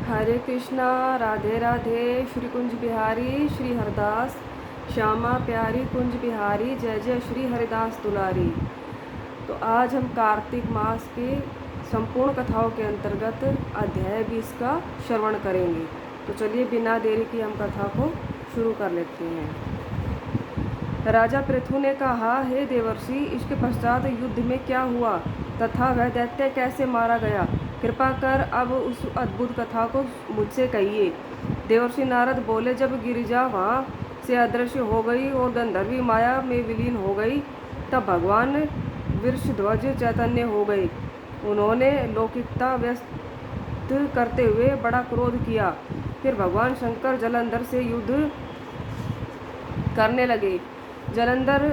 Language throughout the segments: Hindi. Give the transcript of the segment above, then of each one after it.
हरे कृष्णा राधे राधे। श्री कुंज बिहारी श्री हरदास श्यामा प्यारी कुंज बिहारी जय जय श्री हरिदास दुलारी। तो आज हम कार्तिक मास के संपूर्ण कथाओं के अंतर्गत अध्याय 20 का श्रवण करेंगे। तो चलिए बिना देरी की हम कथा को शुरू कर लेते हैं। राजा पृथु ने कहा, हे देवर्षि, इसके पश्चात युद्ध में क्या हुआ तथा वह दैत्य कैसे मारा गया? कृपा कर अब उस अद्भुत कथा को मुझसे कहिए। देवर्षि नारद बोले, जब गिरिजा वहाँ से अदृश्य हो गई और गंधर्वी माया में विलीन हो गई, तब भगवान वृषध्वज चैतन्य हो गए। उन्होंने लौकिकता व्यक्त करते हुए बड़ा क्रोध किया। फिर भगवान शंकर जलंधर से युद्ध करने लगे। जलंधर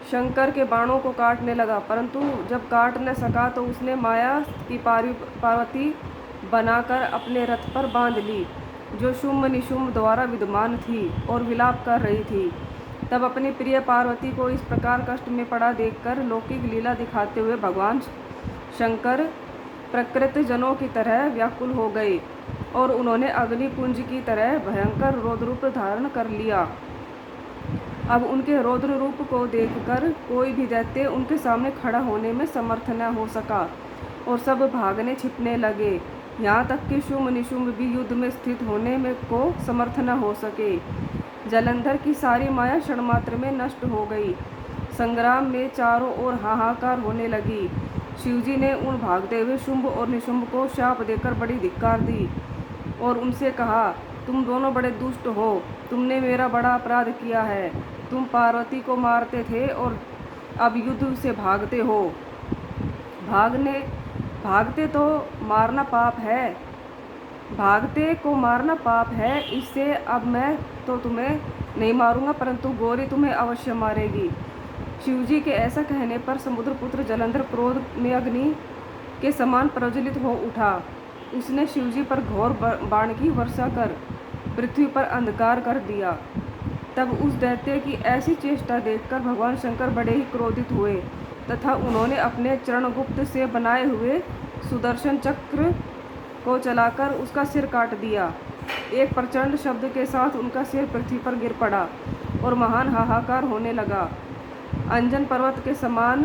शंकर के बाणों को काटने लगा, परंतु जब काट न सका तो उसने माया की पार्वती बनाकर अपने रथ पर बांध ली, जो शुंभ निशुंभ द्वारा विद्यमान थी और विलाप कर रही थी। तब अपनी प्रिय पार्वती को इस प्रकार कष्ट में पड़ा देखकर लौकिक लीला दिखाते हुए भगवान शंकर प्रकृत जनों की तरह व्याकुल हो गए और उन्होंने अग्निपुंज की तरह भयंकर रौद्र रूप धारण कर लिया। अब उनके रौद्र रूप को देखकर कोई भी दैत्य उनके सामने खड़ा होने में समर्थ न हो सका और सब भागने छिपने लगे। यहाँ तक कि शुंभ निशुंभ भी युद्ध में स्थित होने में को समर्थ न हो सके। जलंधर की सारी माया क्षण मात्र में नष्ट हो गई। संग्राम में चारों ओर हाहाकार होने लगी। शिवजी ने उन भागते हुए शुंभ और निशुंभ को शाप देकर बड़ी धिक्कार दी और उनसे कहा, तुम दोनों बड़े दुष्ट हो, तुमने मेरा बड़ा अपराध किया है। तुम पार्वती को मारते थे और अब युद्ध से भागते हो। भागते तो मारना पाप है, भागते को मारना पाप है। इससे अब मैं तो तुम्हें नहीं मारूंगा, परंतु गौरी तुम्हें अवश्य मारेगी। शिवजी के ऐसा कहने पर समुद्रपुत्र जलंधर क्रोध में अग्नि के समान प्रज्वलित हो उठा। उसने शिवजी पर घोर बाण की वर्षा कर पृथ्वी पर अंधकार कर दिया। तब उस दैत्य की ऐसी चेष्टा देखकर भगवान शंकर बड़े ही क्रोधित हुए तथा उन्होंने अपने चरणगुप्त से बनाए हुए सुदर्शन चक्र को चलाकर उसका सिर काट दिया। एक प्रचंड शब्द के साथ उनका सिर पृथ्वी पर गिर पड़ा और महान हाहाकार होने लगा। अंजन पर्वत के समान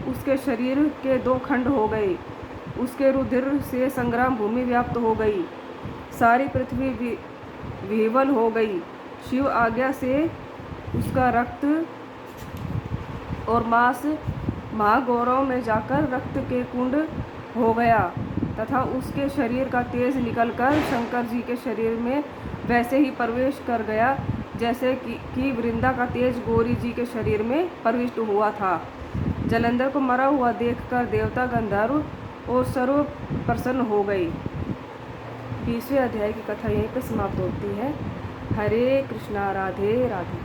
उसके शरीर के 2 खंड हो गए। उसके रुधिर से संग्राम भूमि व्याप्त हो गई। सारी पृथ्वी विह्वल हो गई। शिव आज्ञा से उसका रक्त और मांस महागौरव में जाकर रक्त के कुंड हो गया तथा उसके शरीर का तेज निकलकर शंकर जी के शरीर में वैसे ही प्रवेश कर गया जैसे कि वृंदा का तेज गौरी जी के शरीर में प्रविष्ट हुआ था। जलंधर को मरा हुआ देखकर देवता गंधर्व और सर्व प्रसन्न हो गए। 20वें अध्याय की कथा यहीं पर समाप्त होती है। हरे कृष्णा राधे राधे।